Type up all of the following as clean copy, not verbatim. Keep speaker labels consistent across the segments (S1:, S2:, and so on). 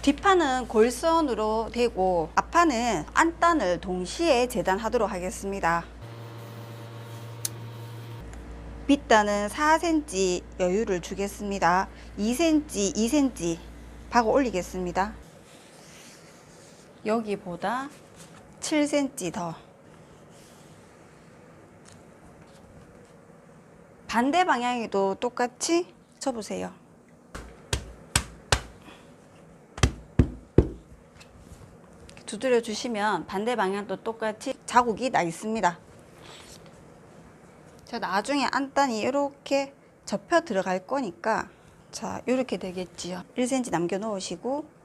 S1: 뒷판은 골선으로 대고 앞판은 안단을 동시에 재단하도록 하겠습니다. 밑단은 4cm 여유를 주겠습니다. 2cm, 2cm 박아 올리겠습니다. 여기보다 7cm 더. 반대 방향에도 똑같이 쳐보세요. 두드려 주시면 반대 방향도 똑같이 자국이 나 있습니다. 자, 나중에 안단이 이렇게 접혀 들어갈 거니까 자, 이렇게 되겠지요. 1cm 남겨 놓으시고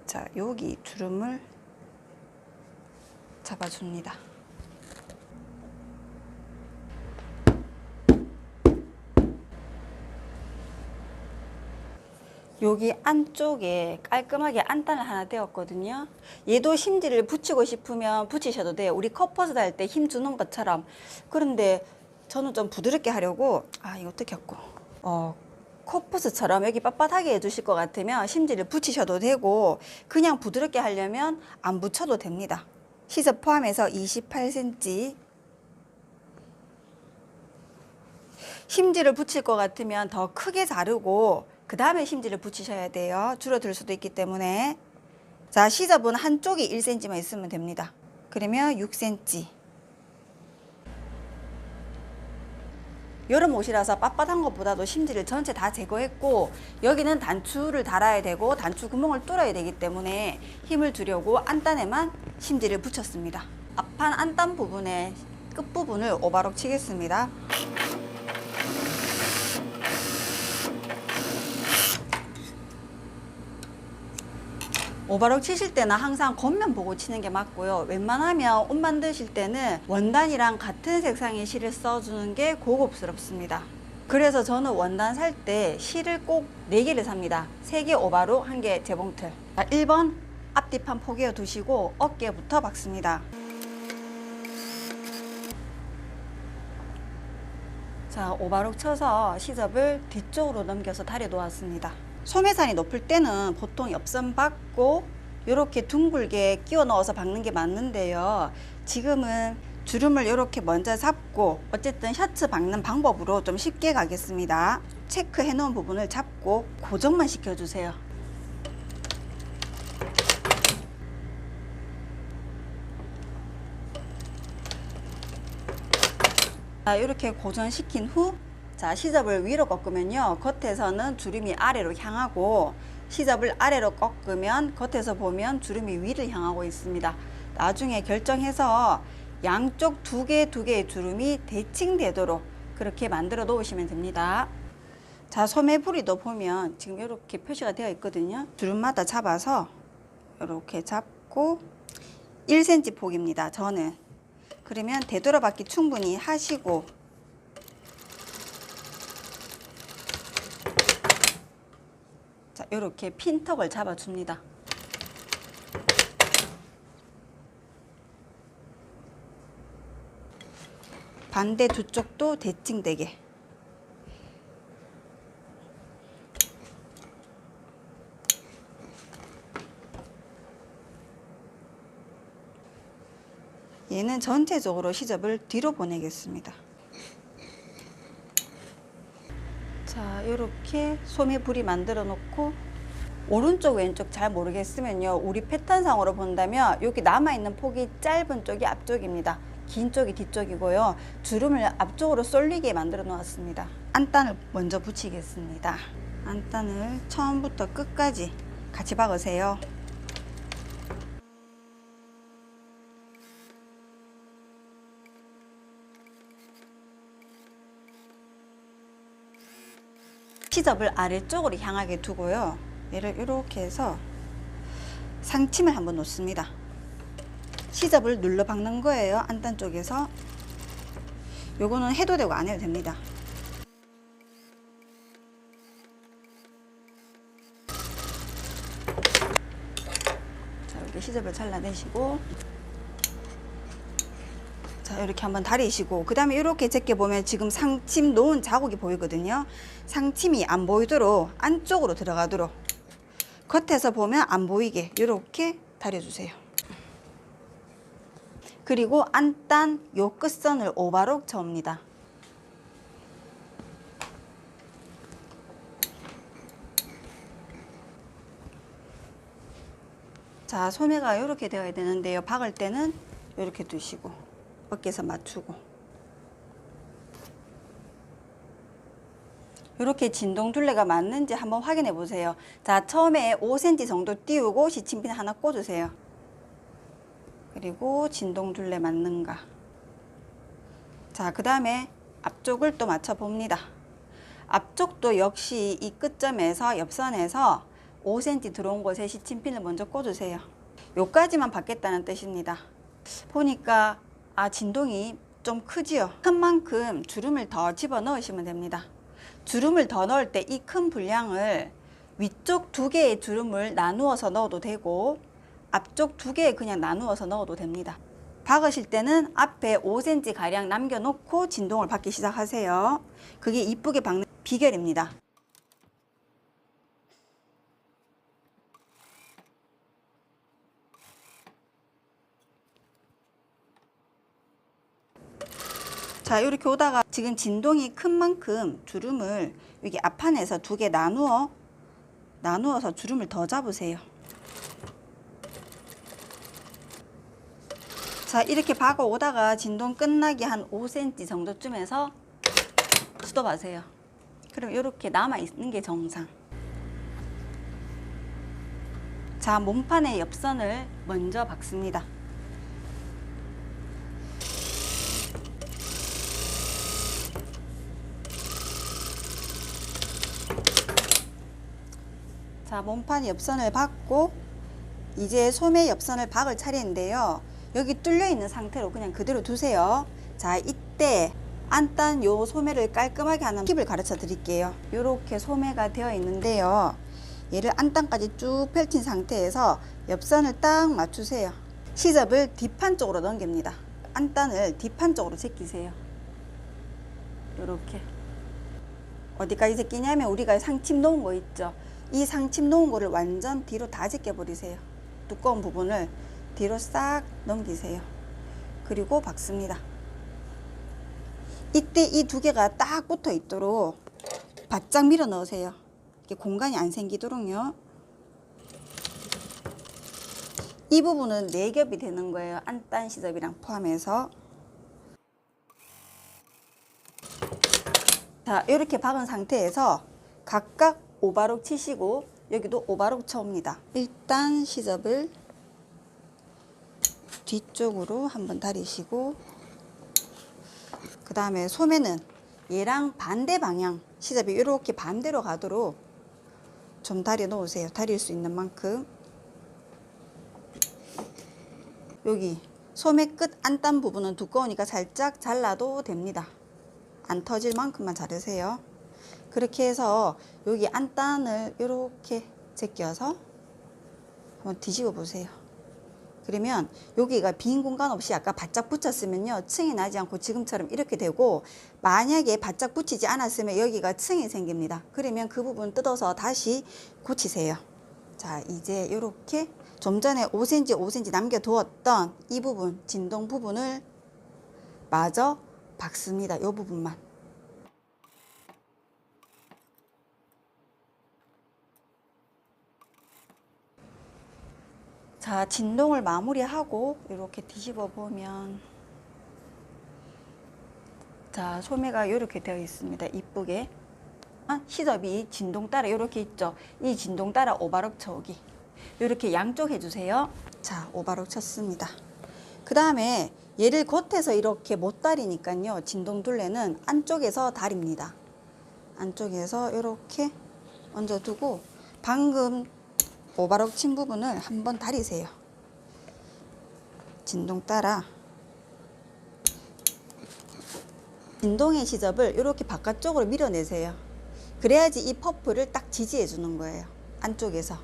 S1: 자, 여기 주름을 잡아줍니다. 여기 안쪽에 깔끔하게 안단을 하나 떼었거든요. 얘도 심지를 붙이고 싶으면 붙이셔도 돼요. 우리 컵버스 할 때 힘 주는 것처럼. 그런데 저는 좀 부드럽게 하려고 이거 어떻게 했고 컵버스처럼 여기 빳빳하게 해주실 것 같으면 심지를 붙이셔도 되고 그냥 부드럽게 하려면 안 붙여도 됩니다. 시접 포함해서 28cm. 심지를 붙일 것 같으면 더 크게 자르고 그 다음에 심지를 붙이셔야 돼요. 줄어들 수도 있기 때문에. 자, 시접은 한쪽이 1cm만 있으면 됩니다. 그러면 6cm. 여름 옷이라서 빳빳한 것보다도 심지를 전체 다 제거했고 여기는 단추를 달아야 되고 단추 구멍을 뚫어야 되기 때문에 힘을 주려고 안단에만 심지를 붙였습니다. 앞판 안단 부분의 끝부분을 오바록 치겠습니다. 오바록 치실 때는 항상 겉면 보고 치는 게 맞고요. 웬만하면 옷 만드실 때는 원단이랑 같은 색상의 실을 써주는 게 고급스럽습니다. 그래서 저는 원단 살 때 실을 꼭 4개를 삽니다. 3개 오바록, 1개 재봉틀. 1번 앞뒤판 포개어 두시고 어깨부터 박습니다. 자, 오바록 쳐서 시접을 뒤쪽으로 넘겨서 다려 놓았습니다. 소매산이 높을 때는 보통 옆선 박고 이렇게 둥글게 끼워 넣어서 박는 게 맞는데요. 지금은 주름을 이렇게 먼저 잡고 어쨌든 셔츠 박는 방법으로 좀 쉽게 가겠습니다. 체크해 놓은 부분을 잡고 고정만 시켜주세요. 자, 이렇게 고정시킨 후 자, 시접을 위로 꺾으면요 겉에서는 주름이 아래로 향하고 시접을 아래로 꺾으면 겉에서 보면 주름이 위를 향하고 있습니다. 나중에 결정해서 양쪽 두 개의 주름이 대칭되도록 그렇게 만들어 놓으시면 됩니다. 자, 소매 부리도 보면 지금 이렇게 표시가 되어 있거든요. 주름마다 잡아서 이렇게 잡고 1cm 폭입니다. 저는. 그러면 되돌아받기 충분히 하시고 자, 이렇게 핀턱을 잡아줍니다. 반대 두 쪽도 대칭되게. 얘는 전체적으로 시접을 뒤로 보내겠습니다. 자, 이렇게 소매 부리 만들어 놓고 오른쪽 왼쪽 잘 모르겠으면요, 우리 패턴상으로 본다면 여기 남아있는 폭이 짧은 쪽이 앞쪽입니다. 긴 쪽이 뒤쪽이고요. 주름을 앞쪽으로 쏠리게 만들어 놓았습니다. 안단을 먼저 붙이겠습니다. 안단을 처음부터 끝까지 같이 박으세요. 시접을 아래쪽으로 향하게 두고요. 얘를 이렇게 해서 상침을 한번 놓습니다. 시접을 눌러 박는 거예요. 안단 쪽에서. 요거는 해도 되고 안 해도 됩니다. 자, 이렇게 시접을 잘라내시고, 자, 이렇게 한번 다리시고, 그 다음에 이렇게 제껴보면 지금 상침 놓은 자국이 보이거든요. 상침이 안 보이도록 안쪽으로 들어가도록 겉에서 보면 안 보이게 이렇게 다려주세요. 그리고 안단 요 끝선을 오바록 저읍니다. 자, 소매가 이렇게 되어야 되는데요. 박을 때는 이렇게 두시고 어깨에서 맞추고 이렇게 진동 둘레가 맞는지 한번 확인해 보세요. 자, 처음에 5cm 정도 띄우고 시침핀 하나 꽂으세요. 그리고 진동 둘레 맞는가. 자, 그 다음에 앞쪽을 또 맞춰 봅니다. 앞쪽도 역시 이 끝점에서 옆선에서 5cm 들어온 곳에 시침핀을 먼저 꽂으세요. 요까지만 받겠다는 뜻입니다. 보니까 진동이 좀 크지요. 큰 만큼 주름을 더 집어 넣으시면 됩니다. 주름을 더 넣을 때 이 큰 분량을 위쪽 2개의 주름을 나누어서 넣어도 되고 앞쪽 2개 그냥 나누어서 넣어도 됩니다. 박으실 때는 앞에 5cm 가량 남겨놓고 진동을 받기 시작하세요. 그게 이쁘게 박는 비결입니다. 자, 이렇게 오다가 지금 진동이 큰 만큼 주름을 여기 앞판에서 2개 나누어서 주름을 더 잡으세요. 자, 이렇게 박아 오다가 진동 끝나기 한 5cm 정도쯤에서 스톱하세요. 그럼 이렇게 남아있는 게 정상. 자, 몸판의 옆선을 먼저 박습니다. 자, 몸판 옆선을 박고 이제 소매 옆선을 박을 차례인데요. 여기 뚫려 있는 상태로 그냥 그대로 두세요. 자, 이때 안단 요 소매를 깔끔하게 하는 팁을 가르쳐 드릴게요. 이렇게 소매가 되어 있는데요. 얘를 안단까지 쭉 펼친 상태에서 옆선을 딱 맞추세요. 시접을 뒷판 쪽으로 넘깁니다. 안단을 뒷판 쪽으로 제끼세요. 이렇게. 어디까지 제끼냐면 우리가 상침 놓은 거 있죠. 이 상침 놓은 거를 완전 뒤로 다 제껴버리세요. 두꺼운 부분을 뒤로 싹 넘기세요. 그리고 박습니다. 이때 이 2개가 딱 붙어 있도록 바짝 밀어 넣으세요. 이렇게 공간이 안 생기도록요. 이 부분은 4겹이 되는 거예요. 안단 시접이랑 포함해서. 자, 이렇게 박은 상태에서 각각 오바록 치시고 여기도 오바록 쳐옵니다. 일단 시접을 뒤쪽으로 한번 다리시고 그 다음에 소매는 얘랑 반대 방향 시접이 이렇게 반대로 가도록 좀 다려 놓으세요. 다릴 수 있는 만큼. 여기 소매 끝 안단 부분은 두꺼우니까 살짝 잘라도 됩니다. 안 터질 만큼만 자르세요. 그렇게 해서 여기 안단을 이렇게 제껴서 한번 뒤집어 보세요. 그러면 여기가 빈 공간 없이 아까 바짝 붙였으면요, 층이 나지 않고 지금처럼 이렇게 되고, 만약에 바짝 붙이지 않았으면 여기가 층이 생깁니다. 그러면 그 부분 뜯어서 다시 고치세요. 자, 이제 이렇게 좀 전에 5cm 남겨두었던 이 부분, 진동 부분을 마저 박습니다. 이 부분만. 자, 진동을 마무리하고 이렇게 뒤집어 보면 자, 소매가 이렇게 되어 있습니다. 이쁘게. 시접이 진동 따라 이렇게 있죠. 이 진동 따라 오바록 쳐오기. 이렇게 양쪽 해주세요. 자, 오바록 쳤습니다. 그 다음에 얘를 겉에서 이렇게 못 다리니까요. 진동 둘레는 안쪽에서 다립니다. 안쪽에서 이렇게 얹어두고 방금 오바록 친 부분을 한번 다리세요. 진동 따라 진동의 시접을 이렇게 바깥쪽으로 밀어내세요. 그래야지 이 퍼프를 딱 지지해 주는 거예요. 안쪽에서.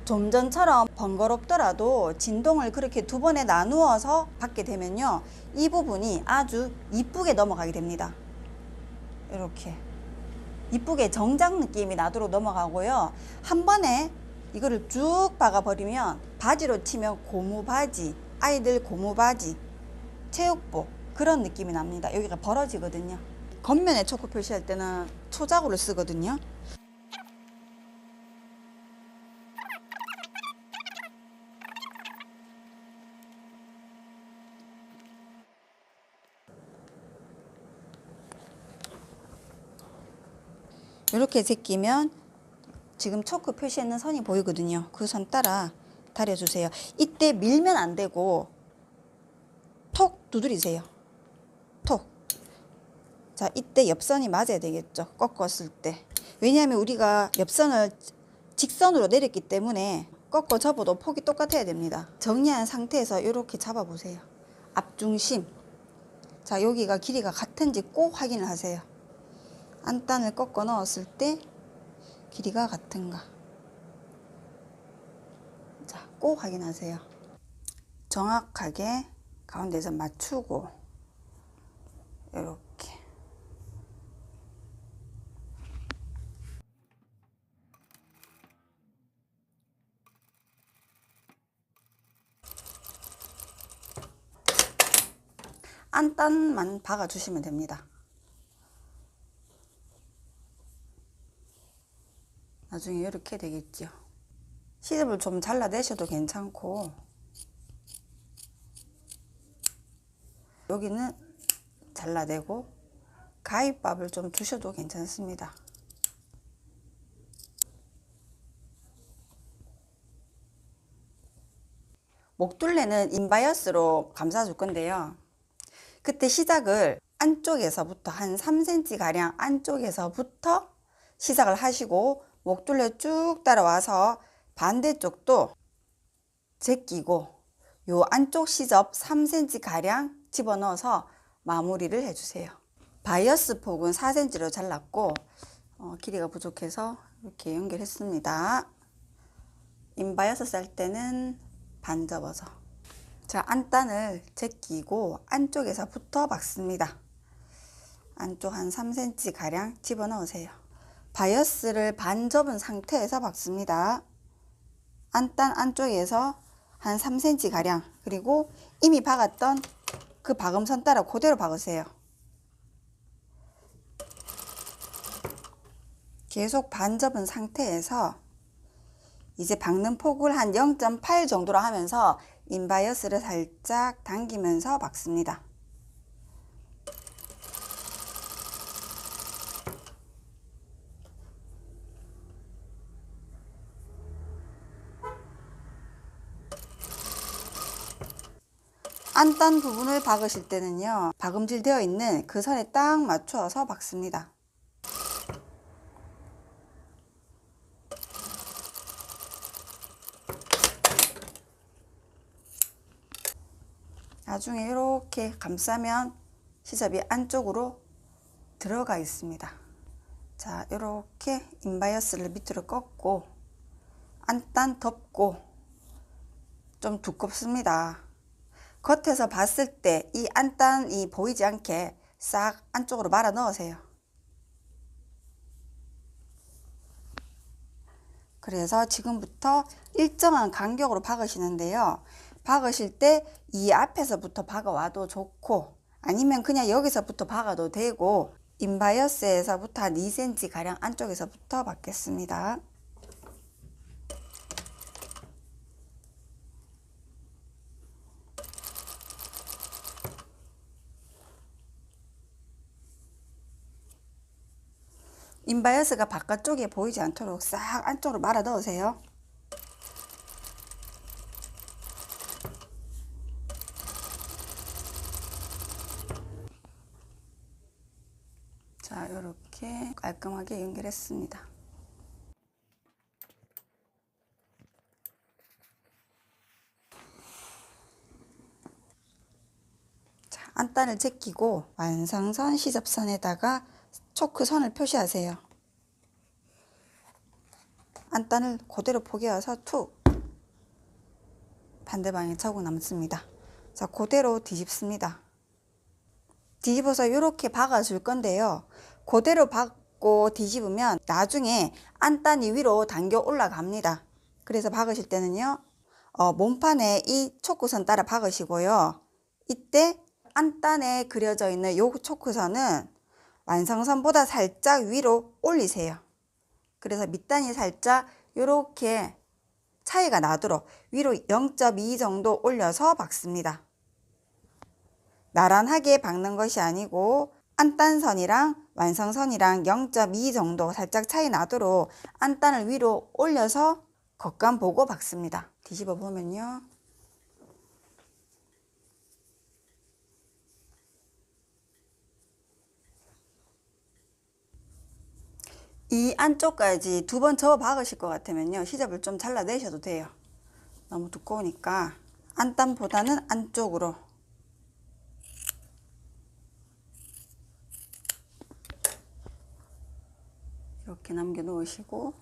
S1: 좀 전처럼 번거롭더라도 진동을 그렇게 두 번에 나누어서 받게 되면요. 이 부분이 아주 이쁘게 넘어가게 됩니다. 이렇게. 이쁘게 정장 느낌이 나도록 넘어가고요. 한 번에 이거를 쭉 박아버리면 바지로 치면 고무바지, 아이들 고무바지, 체육복 그런 느낌이 납니다. 여기가 벌어지거든요. 겉면에 초코 표시할 때는 초자구를 쓰거든요. 이렇게 제끼면 지금 초크 표시했는 선이 보이거든요. 그 선 따라 다려주세요. 이때 밀면 안 되고 톡 두드리세요. 톡. 자, 이때 옆선이 맞아야 되겠죠. 꺾었을 때. 왜냐하면 우리가 옆선을 직선으로 내렸기 때문에 꺾어 접어도 폭이 똑같아야 됩니다. 정리한 상태에서 이렇게 잡아보세요. 앞중심. 자, 여기가 길이가 같은지 꼭 확인을 하세요. 안단을 꺾어 넣었을 때 길이가 같은가. 자, 꼭 확인하세요. 정확하게 가운데서 맞추고 이렇게. 안단만 박아주시면 됩니다. 나중에 이렇게 되겠죠. 시접을 좀 잘라내셔도 괜찮고 여기는 잘라내고 가위밥을 좀 주셔도 괜찮습니다. 목둘레는 인바이어스로 감싸줄 건데요. 그때 시작을 안쪽에서부터 한 3cm 가량 안쪽에서부터 시작을 하시고 목둘레 쭉 따라와서 반대쪽도 제끼고 요 안쪽 시접 3cm 가량 집어넣어서 마무리를 해주세요. 바이어스 폭은 4cm로 잘랐고 길이가 부족해서 이렇게 연결했습니다. 인바이어스 쌀 때는 반 접어서. 자, 안단을 제끼고 안쪽에서부터 박습니다. 안쪽 한 3cm 가량 집어넣으세요. 바이어스를 반 접은 상태에서 박습니다. 안단 안쪽에서 한 3cm 가량, 그리고 이미 박았던 그 박음선 따라 그대로 박으세요. 계속 반 접은 상태에서 이제 박는 폭을 한 0.8 정도로 하면서 인바이어스를 살짝 당기면서 박습니다. 안단 부분을 박으실 때는요, 박음질 되어 있는 그 선에 딱 맞춰서 박습니다. 나중에 이렇게 감싸면 시접이 안쪽으로 들어가 있습니다. 자, 이렇게 인바이어스를 밑으로 꺾고 안단 덮고 좀 두껍습니다. 겉에서 봤을 때 이 안단이 보이지 않게 싹 안쪽으로 말아 넣으세요. 그래서 지금부터 일정한 간격으로 박으시는데요. 박으실 때 이 앞에서부터 박아와도 좋고 아니면 그냥 여기서부터 박아도 되고 인바이어스에서부터 한 2cm 가량 안쪽에서부터 박겠습니다. 인바이어스가 바깥쪽에 보이지 않도록 싹 안쪽으로 말아 넣으세요. 자, 이렇게 깔끔하게 연결했습니다. 자, 안단을 제끼고 완성선 시접선에다가 초크선을 표시하세요. 안단을 그대로 포개어서 툭 반대방에 자국 남습니다. 자, 그대로 뒤집습니다. 뒤집어서 이렇게 박아 줄 건데요. 그대로 박고 뒤집으면 나중에 안단이 위로 당겨 올라갑니다. 그래서 박으실 때는요, 몸판에 이 초크선 따라 박으시고요. 이때 안단에 그려져 있는 요 초크선은 완성선보다 살짝 위로 올리세요. 그래서 밑단이 살짝 이렇게 차이가 나도록 위로 0.2 정도 올려서 박습니다. 나란하게 박는 것이 아니고 안단선이랑 완성선이랑 0.2 정도 살짝 차이 나도록 안단을 위로 올려서 겉감 보고 박습니다. 뒤집어 보면요. 이 안쪽까지 2번 접어 박으실 것 같으면요, 시접을 좀 잘라내셔도 돼요. 너무 두꺼우니까 안단보다는 안쪽으로. 이렇게 남겨 놓으시고,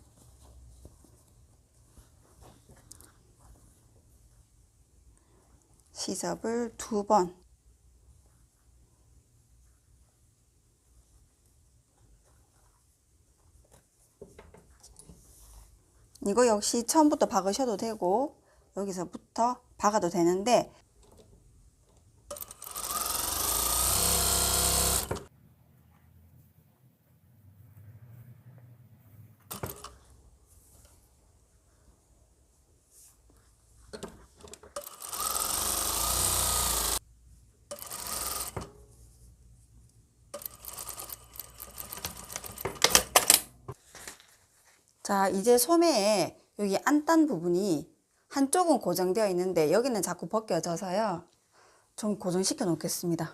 S1: 시접을 2번. 이거 역시 처음부터 박으셔도 되고 여기서부터 박아도 되는데, 자, 이제 소매에 여기 안단 부분이 한쪽은 고정되어 있는데 여기는 자꾸 벗겨져서요, 좀 고정시켜 놓겠습니다.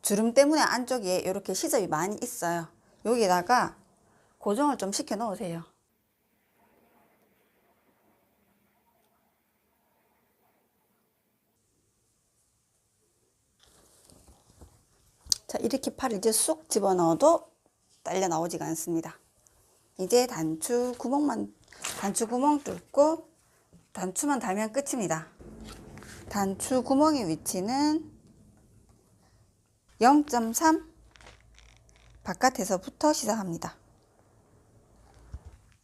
S1: 주름 때문에 안쪽에 이렇게 시접이 많이 있어요. 여기다가 고정을 좀 시켜 놓으세요. 자, 이렇게 팔을 이제 쑥 집어 넣어도 딸려 나오지가 않습니다. 이제 단추 구멍 뚫고 단추만 달면 끝입니다. 단추 구멍의 위치는 0.3 바깥에서부터 시작합니다.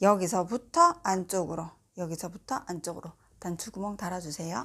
S1: 여기서부터 안쪽으로 단추 구멍 달아주세요.